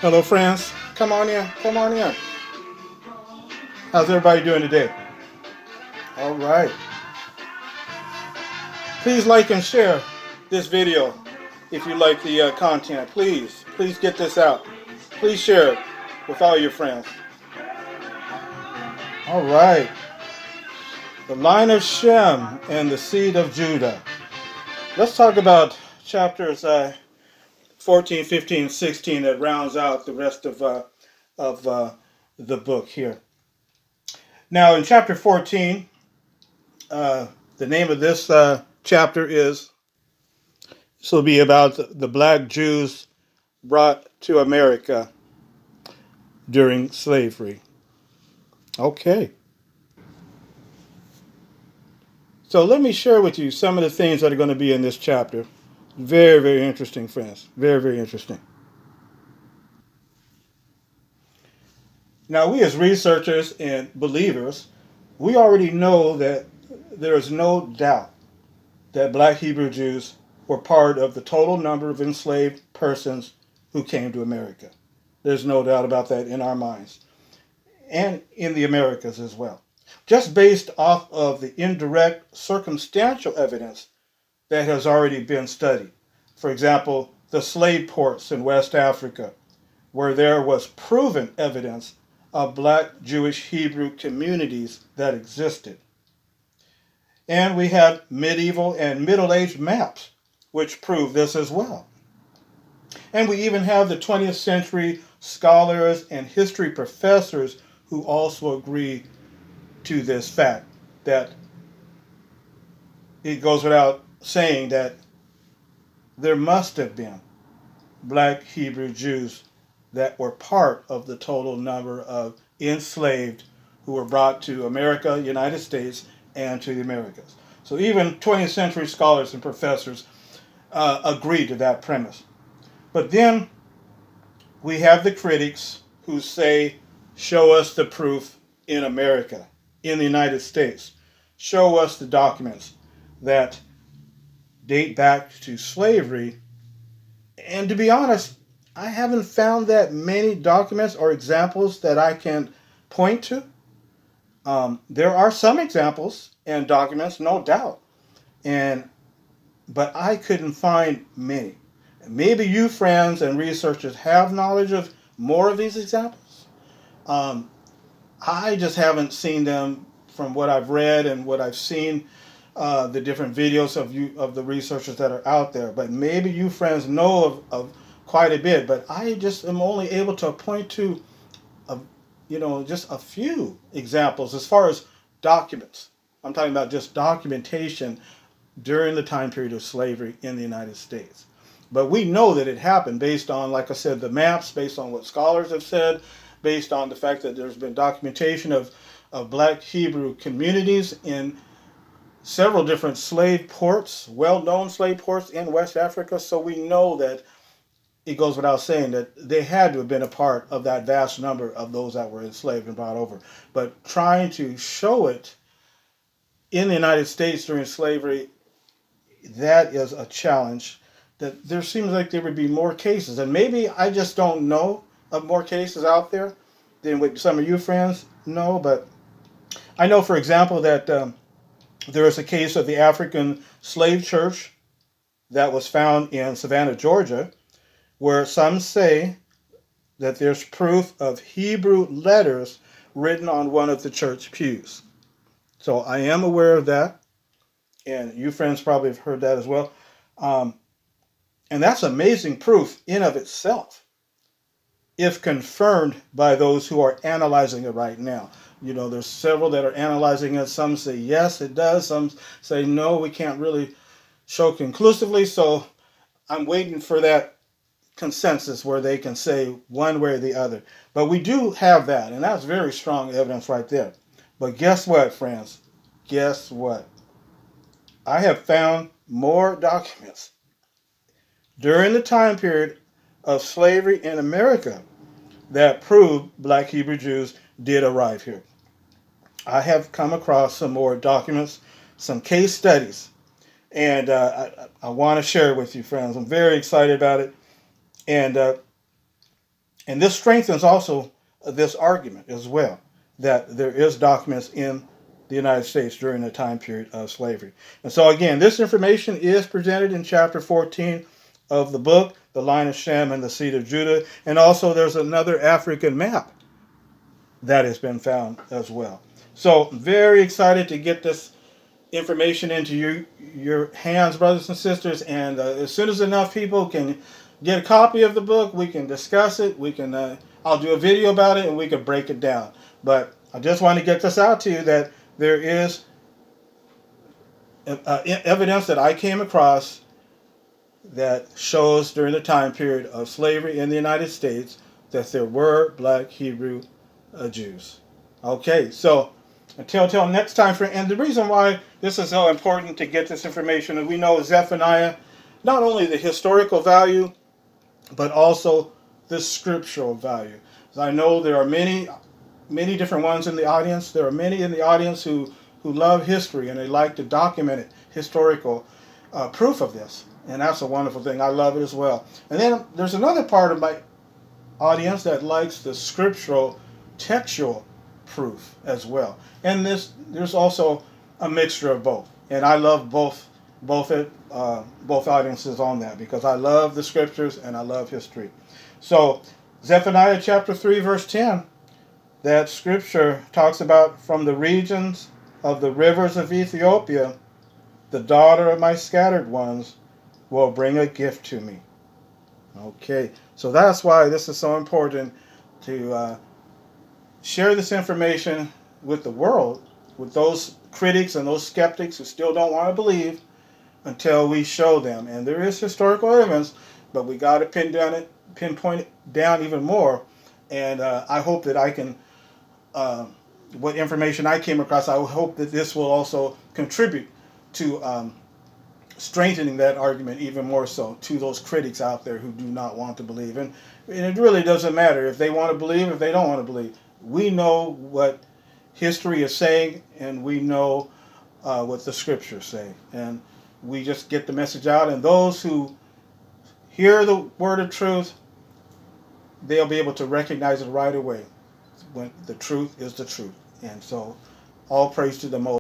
Hello, friends. Come on in. Come on in. How's everybody doing today? All right. Please like and share this video if you like the content. Please get this out. Please share it with all your friends. All right. The line of Shem and the seed of Judah. Let's talk about chapters 14, 15, 16 that rounds out the rest of the book here. Now, in chapter 14, the name of this chapter is, this will be about the black Jews brought to America during slavery. Okay. So let me share with you some of the things that are going to be in this chapter. Very, very interesting, friends. Very, very interesting. Now, we as researchers and believers, we already know that there is no doubt that black Hebrew Jews were part of the total number of enslaved persons who came to America. There's no doubt about that in our minds, and in the Americas as well. Just based off of the indirect circumstantial evidence that has already been studied. For example, the slave ports in West Africa, where there was proven evidence of black Jewish Hebrew communities that existed. And we have medieval and Middle Age maps, which prove this as well. And we even have the 20th century scholars and history professors who also agree to this fact, that it goes without saying that there must have been black Hebrew Jews that were part of the total number of enslaved who were brought to America, United States, and to the Americas. So even 20th century scholars and professors agree to that premise. But then we have the critics who say, show us the proof in America, in the United States. Show us the documents that date back to slavery. And to be honest, I haven't found that many documents or examples that I can point to. There are some examples and documents, no doubt, but I couldn't find many. Maybe you, friends and researchers, have knowledge of more of these examples. I just haven't seen them from what I've read and what I've seen, the different videos of the researchers that are out there. But maybe you, friends, know of quite a bit. But I just am only able to point to just a few examples as far as documents. I'm talking about just documentation during the time period of slavery in the United States. But we know that it happened based on, like I said, the maps, based on what scholars have said, based on the fact that there's been documentation of black Hebrew communities in several different slave ports, well-known slave ports in West Africa. So we know that it goes without saying that they had to have been a part of that vast number of those that were enslaved and brought over. But trying to show it in the United States during slavery, that is a challenge. That there seems like there would be more cases, and maybe I just don't know of more cases out there than what some of you friends know. But I know, for example, that there is a case of the African slave church that was found in Savannah, Georgia, where some say that there's proof of Hebrew letters written on one of the church pews. So I am aware of that, and you friends probably have heard that as well. And that's amazing proof in of itself, if confirmed by those who are analyzing it right now. There's several that are analyzing it. Some say yes, it does. Some say no, we can't really show conclusively. So I'm waiting for that consensus where they can say one way or the other. But we do have that, and that's very strong evidence right there. But guess what, friends? Guess what? I have found more documents during the time period of slavery in America that prove black Hebrew Jews did arrive here. I have come across some more documents, some case studies, and I want to share it with you, friends. I'm very excited about it, and and this strengthens also this argument as well that there is documents in the United States during the time period of slavery. And so again, this information is presented in chapter 14 of the book, The Line of Shem and the Seed of Judah. And also there's another African map that has been found as well. So very excited to get this information into your hands, brothers and sisters. And as soon as enough people can get a copy of the book, we can discuss it. We can I'll do a video about it and we can break it down. But I just want to get this out to you that there is evidence that I came across that shows during the time period of slavery in the United States that there were black Hebrew Jews. Okay, so until next time, friend. And the reason why this is so important to get this information is we know Zephaniah, not only the historical value, but also the scriptural value. As I know there are many different ones in the audience. There are many in the audience who love history and they like to document it, historical proof of this. And that's a wonderful thing. I love it as well. And then there's another part of my audience that likes the scriptural, textual proof as well. And there's also a mixture of both. And I love both audiences on that because I love the scriptures and I love history. So Zephaniah chapter 3 verse 10, that scripture talks about from the regions of the rivers of Ethiopia, the daughter of my scattered ones will bring a gift to me. Okay, so that's why this is so important to share this information with the world, with those critics and those skeptics who still don't want to believe until we show them. And there is historical evidence, but we got to pinpoint it down even more. And I hope that I can, what information I came across, I hope that this will also contribute to strengthening that argument even more so to those critics out there who do not want to believe. And it really doesn't matter if they want to believe, if they don't want to believe. We know what history is saying, and we know what the scriptures say. And we just get the message out, and those who hear the word of truth, they'll be able to recognize it right away when the truth is the truth. And so all praise to the Most